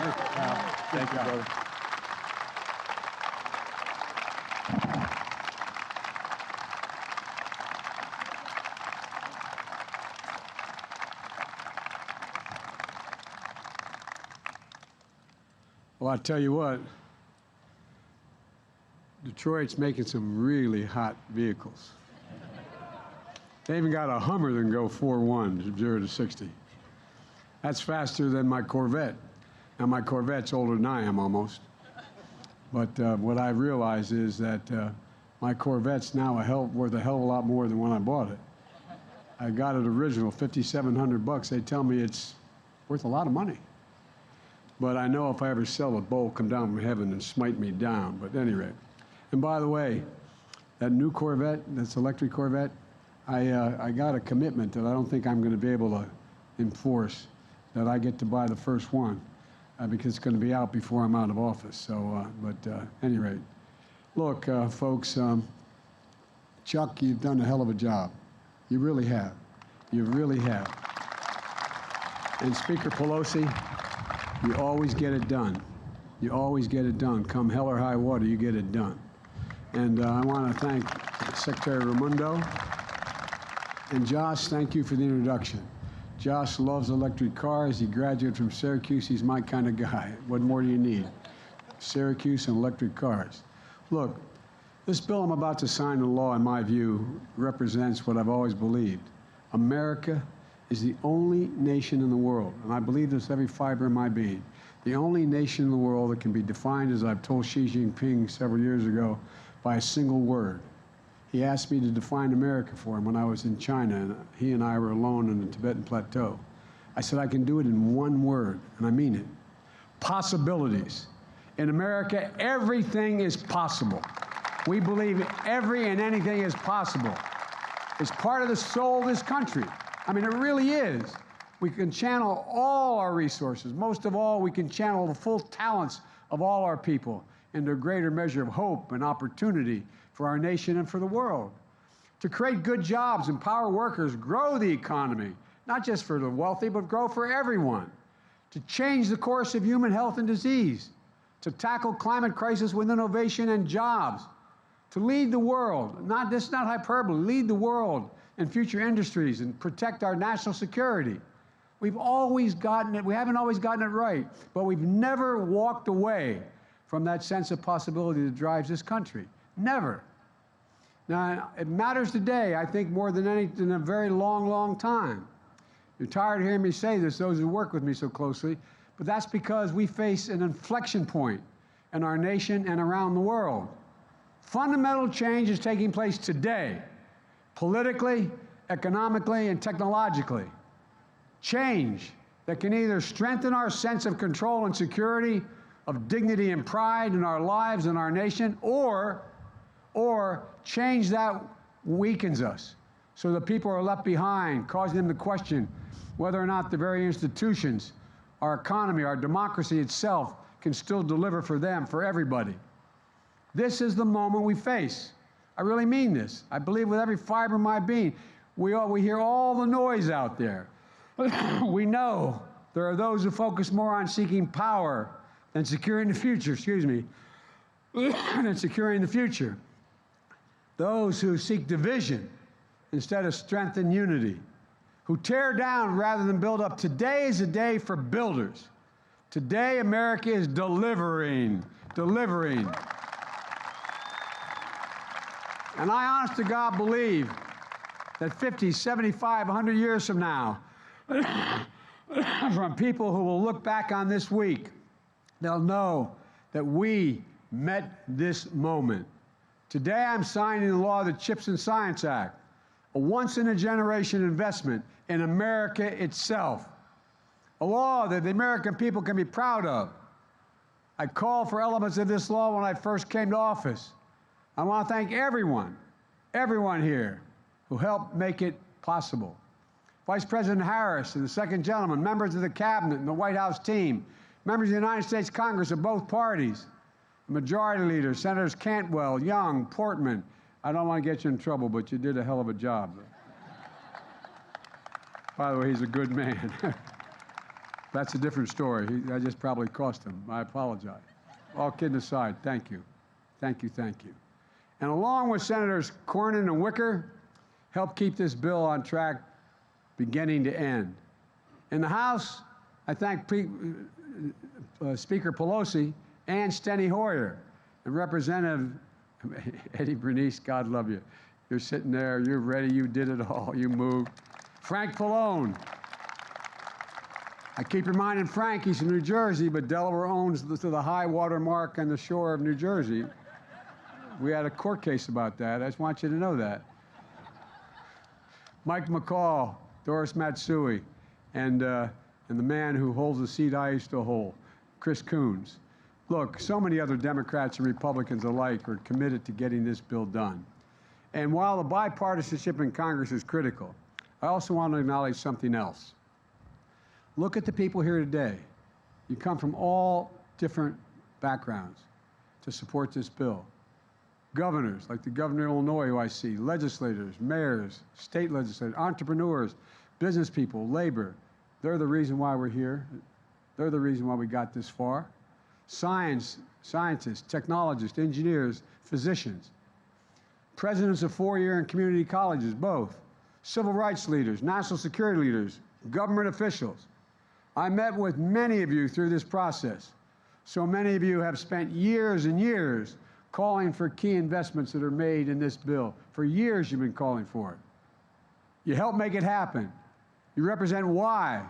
Thank you, brother. Well, I tell you what, Detroit's making some really hot vehicles. They even got a Hummer that can go 4.1, 0 to 60. That's faster than my Corvette. Now, my Corvette's older than I am almost. But what I realize is that my Corvette's now worth a hell of a lot more than when I bought it. I got it original, $5,700. They tell me it's worth a lot of money. But I know if I ever sell it, Bo will come down from heaven and smite me down. But at any rate. And by the way, that new Corvette, that's electric Corvette, I got a commitment that I don't think I'm going to be able to enforce, that I get to buy the first one because it's going to be out before I'm out of office. So, but at any rate, look, folks, Chuck, you've done a hell of a job. You really have. You really have. And Speaker Pelosi, you always get it done. You always get it done. Come hell or high water, you get it done. And I want to thank Secretary Raimondo. And Josh, thank you for the introduction. Josh loves electric cars. He graduated from Syracuse. He's my kind of guy. What more do you need? Syracuse and electric cars. Look, this bill I'm about to sign into law, in my view, represents what I've always believed. America is the only nation in the world, and I believe this every fiber of my being, the only nation in the world that can be defined, as I've told Xi Jinping several years ago, by a single word. He asked me to define America for him when I was in China, and he and I were alone in the Tibetan Plateau. I said, I can do it in one word, and I mean it. Possibilities. In America, everything is possible. We believe every and anything is possible. It's part of the soul of this country. I mean, it really is. We can channel all our resources. Most of all, we can channel the full talents of all our people into a greater measure of hope and opportunity for our nation and for the world. To create good jobs, empower workers, grow the economy, not just for the wealthy, but grow for everyone. To change the course of human health and disease. To tackle climate crisis with innovation and jobs. To lead the world, this is not hyperbole, lead the world in future industries and protect our national security. We've always gotten it, we haven't always gotten it right, but we've never walked away from that sense of possibility that drives this country. Never. Now, it matters today, I think, more than anything in a very long, long time. You're tired of hearing me say this, those who work with me so closely, but that's because we face an inflection point in our nation and around the world. Fundamental change is taking place today, politically, economically, and technologically. Change that can either strengthen our sense of control and security, of dignity and pride in our lives and our nation, or change that weakens us so that people are left behind, causing them to question whether or not the very institutions, our economy, our democracy itself can still deliver for them, for everybody. This is the moment we face. I really mean this. I believe with every fiber of my being. We hear all the noise out there. We know there are those who focus more on seeking power than securing the future, than securing the future. Those who seek division instead of strength and unity, who tear down rather than build up. Today is a day for builders. Today, America is delivering. And I, honest to God, believe that 50, 75, 100 years from now, from people who will look back on this week, they'll know that we met this moment. Today, I'm signing the law of the CHIPS and Science Act, a once-in-a-generation investment in America itself, a law that the American people can be proud of. I called for elements of this law when I first came to office. I want to thank everyone here who helped make it possible. Vice President Harris and the second gentleman, members of the cabinet and the White House team, members of the United States Congress of both parties, the majority leaders, Senators Cantwell, Young, Portman. I don't want to get you in trouble, but you did a hell of a job. By the way, he's a good man. That's a different story. I just probably cost him. I apologize. All kidding aside, thank you. Thank you, thank you. And along with Senators Cornyn and Wicker, helped keep this bill on track beginning to end. In the House, I thank Speaker Pelosi and Steny Hoyer and Representative Eddie Bernice, God love you. You're sitting there, you're ready, you did it all, you moved. Frank Pallone. I keep reminding Frank he's from New Jersey, but Delaware owns the high water mark on the shore of New Jersey. We had a court case about that. I just want you to know that. Mike McCall, Doris Matsui, and the man who holds the seat I used to hold, Chris Coons. Look, so many other Democrats and Republicans alike are committed to getting this bill done. And while the bipartisanship in Congress is critical, I also want to acknowledge something else. Look at the people here today. You come from all different backgrounds to support this bill. Governors, like the governor of Illinois who I see, legislators, mayors, state legislators, entrepreneurs, business people, labor. They're the reason why we're here. They're the reason why we got this far. Scientists, technologists, engineers, physicians. Presidents of four-year and community colleges, both. Civil rights leaders, national security leaders, government officials. I met with many of you through this process. So many of you have spent years and years calling for key investments that are made in this bill. For years you've been calling for it. You helped make it happen. You represent why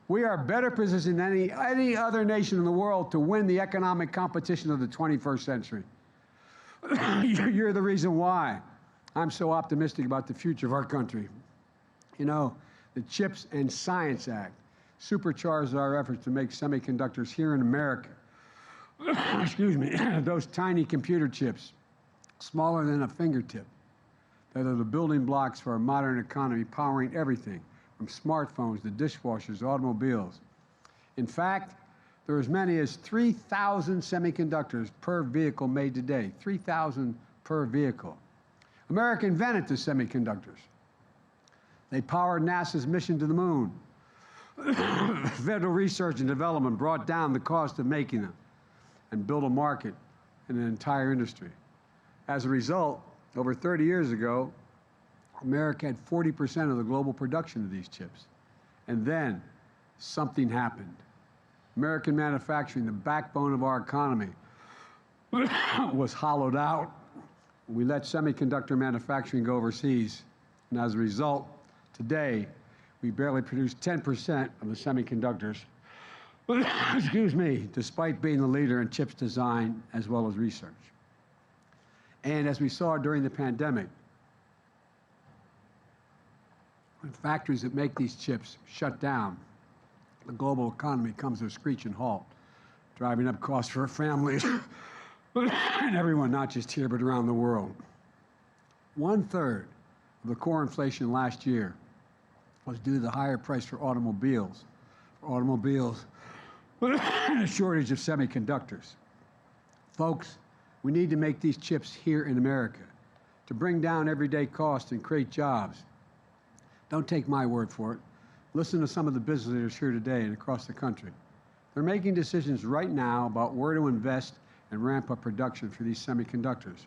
we are better positioned than any other nation in the world to win the economic competition of the 21st century. You're the reason why I'm so optimistic about the future of our country. You know, the CHIPS and Science Act supercharges our efforts to make semiconductors here in America. Excuse me, those tiny computer chips, smaller than a fingertip, that are the building blocks for our modern economy, powering everything, from smartphones to dishwashers to automobiles. In fact, there are as many as 3,000 semiconductors per vehicle made today, 3,000 per vehicle. America invented the semiconductors. They powered NASA's mission to the moon. Federal research and development brought down the cost of making them and built a market and an entire industry. As a result, over 30 years ago, America had 40% of the global production of these chips. And then something happened. American manufacturing, the backbone of our economy, was hollowed out. We let semiconductor manufacturing go overseas. And as a result, today, we barely produce 10% of the semiconductors, excuse me, despite being the leader in chips design as well as research. And as we saw during the pandemic, when factories that make these chips shut down, the global economy comes to a screeching halt, driving up costs for families and everyone, not just here, but around the world. 1/3 of the core inflation last year was due to the higher price for automobiles. And a shortage of semiconductors. Folks, we need to make these chips here in America to bring down everyday costs and create jobs. Don't take my word for it. Listen to some of the business leaders here today and across the country. They're making decisions right now about where to invest and ramp up production for these semiconductors.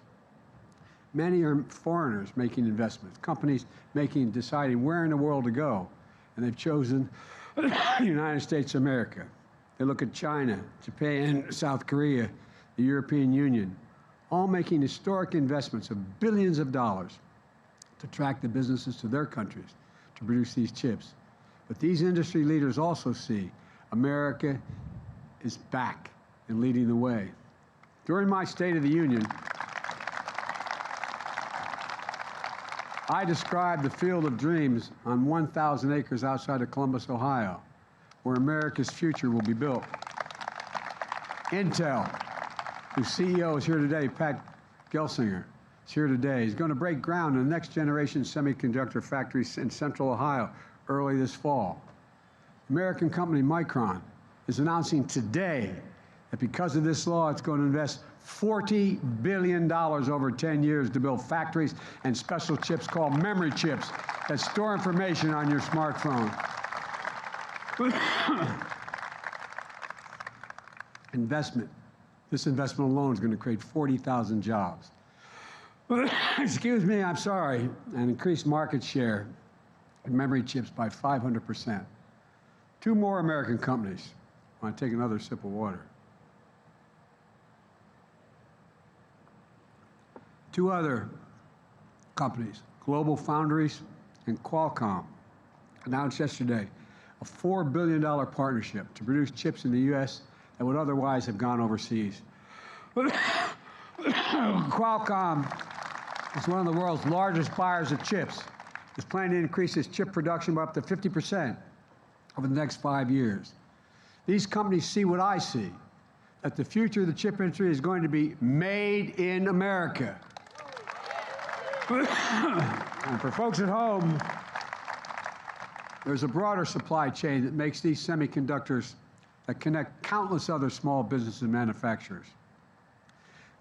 Many are foreigners making investments, companies deciding where in the world to go, and they've chosen the United States of America. They look at China, Japan, South Korea, the European Union, all making historic investments of billions of dollars to attract the businesses to their countries to produce these chips. But these industry leaders also see America is back and leading the way. During my State of the Union, I described the field of dreams on 1,000 acres outside of Columbus, Ohio, where America's future will be built. Intel, whose CEO is here today, Pat Gelsinger, is here today. He's going to break ground in the next generation semiconductor factory in Central Ohio early this fall. American company Micron is announcing today that because of this law, it's going to invest $40 billion over 10 years to build factories and special chips called memory chips that store information on your smartphone. investment. This investment alone is going to create 40,000 jobs. Excuse me, I'm sorry, and increase market share in memory chips by 500%. 2 more American companies. I want to take another sip of water. 2 other companies, Global Foundries and Qualcomm, announced yesterday a $4 billion partnership to produce chips in the U.S. that would otherwise have gone overseas. Qualcomm is one of the world's largest buyers of chips. It's planning to increase its chip production by up to 50% over the next 5 years. These companies see what I see, that the future of the chip industry is going to be made in America. And for folks at home, there's a broader supply chain that makes these semiconductors that connect countless other small businesses and manufacturers.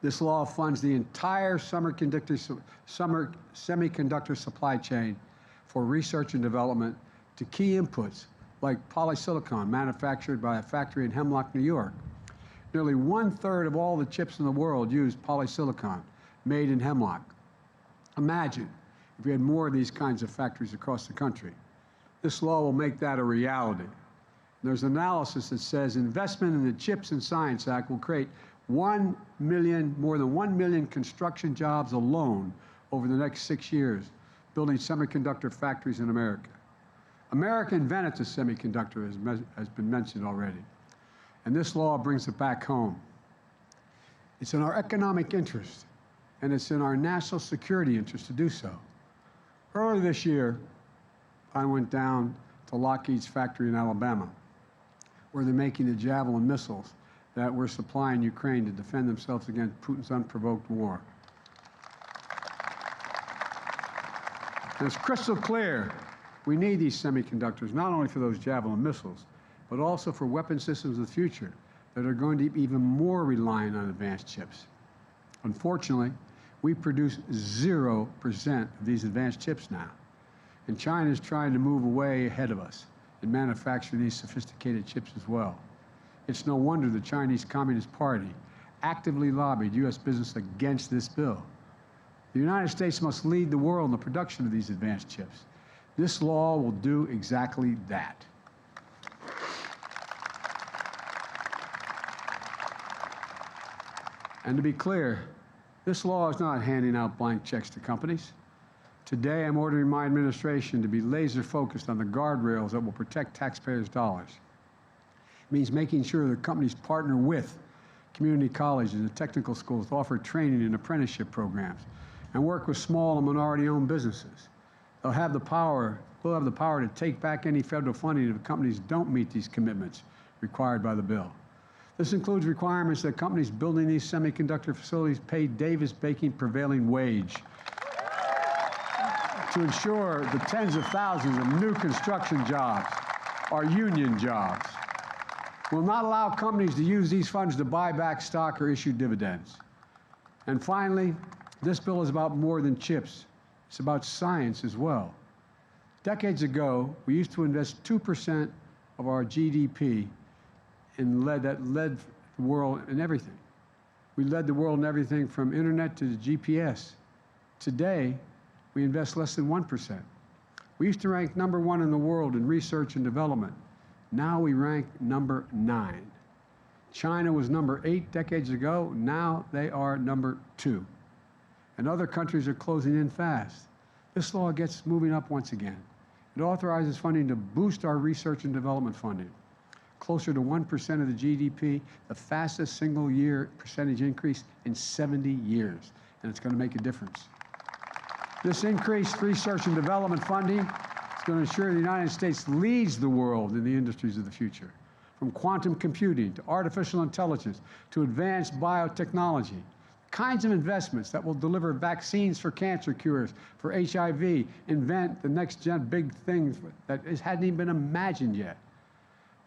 This law funds the entire semiconductor supply chain for research and development to key inputs like polysilicon manufactured by a factory in Hemlock, New York. Nearly 1/3 of all the chips in the world use polysilicon made in Hemlock. Imagine if we had more of these kinds of factories across the country. This law will make that a reality. There's analysis that says investment in the CHIPS and Science Act will create more than 1 million construction jobs alone over the next 6 years, building semiconductor factories in America. America invented the semiconductor, has been mentioned already, and this law brings it back home. It's in our economic interest, and it's in our national security interest to do so. Earlier this year, I went down to Lockheed's factory in Alabama, where they're making the Javelin missiles that we're supplying Ukraine to defend themselves against Putin's unprovoked war. And it's crystal clear we need these semiconductors, not only for those Javelin missiles, but also for weapon systems of the future that are going to be even more reliant on advanced chips. Unfortunately, we produce 0% of these advanced chips now. And China is trying to move away ahead of us and manufacture these sophisticated chips as well. It's no wonder the Chinese Communist Party actively lobbied U.S. business against this bill. The United States must lead the world in the production of these advanced chips. This law will do exactly that. And to be clear, this law is not handing out blank checks to companies. Today, I'm ordering my administration to be laser focused on the guardrails that will protect taxpayers' dollars. It means making sure that companies partner with community colleges and technical schools to offer training and apprenticeship programs and work with small and minority-owned businesses. They'll have the power to take back any federal funding if companies don't meet these commitments required by the bill. This includes requirements that companies building these semiconductor facilities pay Davis-Bacon prevailing wage to ensure the tens of thousands of new construction jobs are union jobs. We'll not allow companies to use these funds to buy back stock or issue dividends. And finally, this bill is about more than chips. It's about science as well. Decades ago, we used to invest 2% of our GDP in that led the world in everything. We led the world in everything from internet to the GPS. Today, we invest less than 1%. We used to rank #1 in the world in research and development. Now we rank #9. China was #8 decades ago. Now they are #2. And other countries are closing in fast. This law gets moving up once again. It authorizes funding to boost our research and development funding, closer to 1% of the GDP, the fastest single-year percentage increase in 70 years, and it's going to make a difference. This increased research and development funding is going to ensure the United States leads the world in the industries of the future, from quantum computing to artificial intelligence to advanced biotechnology, kinds of investments that will deliver vaccines for cancer cures, for HIV, invent the next big things that hadn't even been imagined yet.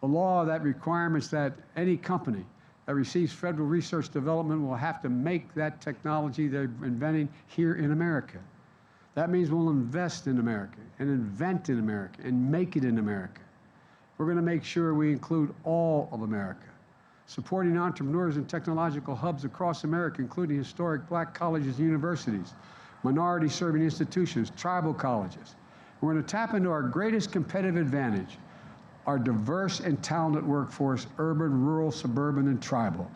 A law that requirements that any company that receives federal research development will have to make that technology they're inventing here in America. That means we'll invest in America and invent in America and make it in America. We're going to make sure we include all of America. supporting entrepreneurs and technological hubs across America, including historic black colleges and universities, minority-serving institutions, tribal colleges. We're going to tap into our greatest competitive advantage, our diverse and talented workforce, urban, rural, suburban, and tribal.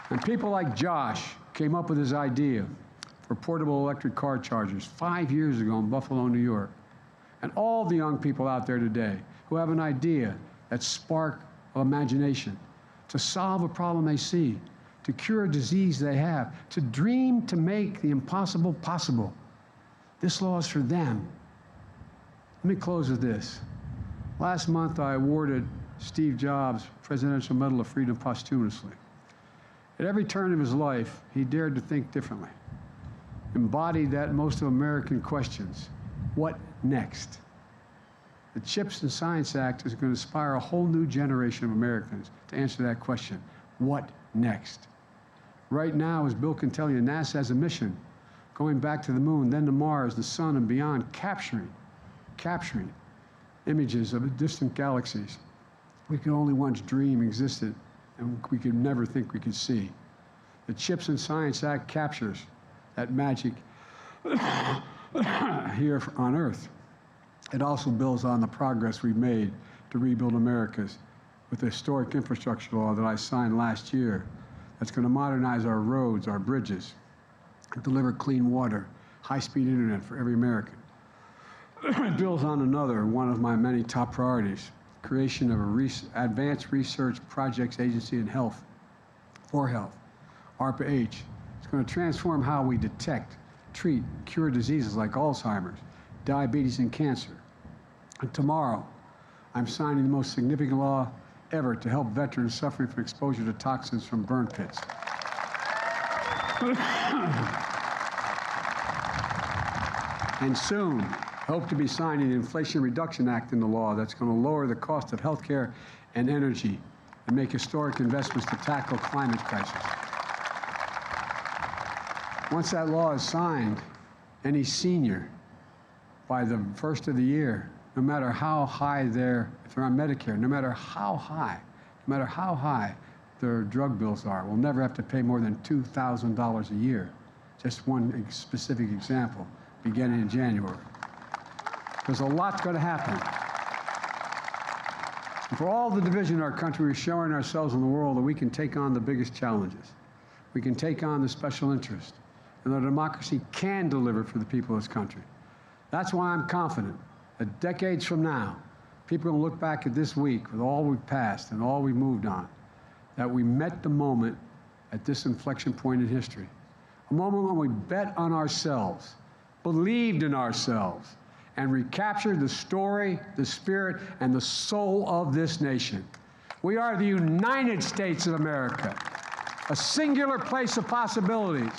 And people like Josh came up with this idea for portable electric car chargers 5 years ago in Buffalo, New York. And all the young people out there today who have an idea that spark imagination to solve a problem they see, to cure a disease they have, to dream to make the impossible possible. This law is for them. Let me close with this. Last month, I awarded Steve Jobs Presidential Medal of Freedom posthumously. At every turn of his life, he dared to think differently, embodied that most of American questions. What next? The CHIPS and Science Act is going to inspire a whole new generation of Americans to answer that question. What next? Right now, as Bill can tell you, NASA has a mission going back to the moon, then to Mars, the sun, and beyond, capturing images of distant galaxies we could only once dream existed and we could never think we could see. The CHIPS and Science Act captures that magic here on Earth. It also builds on the progress we've made to rebuild America's with the historic infrastructure law that I signed last year that's going to modernize our roads, our bridges, and deliver clean water, high-speed internet for every American. It builds on another one of my many top priorities, creation of a advanced research projects agency in health, for health, ARPA-H. It's going to transform how we detect, treat, cure diseases like Alzheimer's, diabetes, and cancer. And tomorrow, I'm signing the most significant law ever to help veterans suffering from exposure to toxins from burn pits. And soon, hope to be signing the Inflation Reduction Act into law that's going to lower the cost of health care and energy and make historic investments to tackle climate crisis. Once that law is signed, any senior by the first of the year, no matter how high if they're on Medicare, no matter how high their drug bills are, will never have to pay more than $2,000 a year. Just one specific example, beginning in January. Because a lot's going to happen. And for all the division in our country, we're showing ourselves in the world that we can take on the biggest challenges. We can take on the special interest. And our democracy can deliver for the people of this country. That's why I'm confident that decades from now, people are going to look back at this week with all we've passed and all we've moved on, that we met the moment at this inflection point in history. A moment when we bet on ourselves, believed in ourselves, and recaptured the story, the spirit, and the soul of this nation. We are the United States of America, a singular place of possibilities.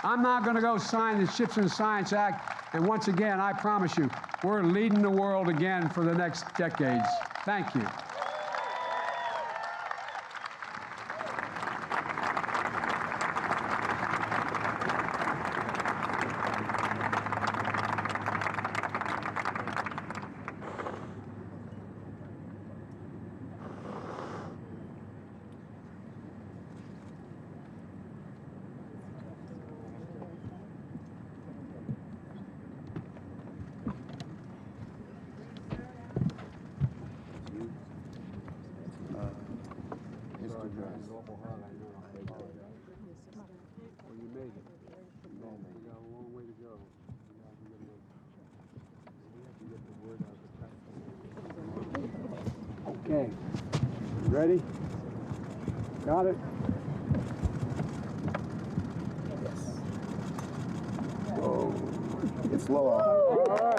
I'm not going to go sign the CHIPS and Science Act, and once again, I promise you, we're leading the world again for the next decades. Thank you. Okay, ready? Got it? Yes. Whoa, it's low. All right.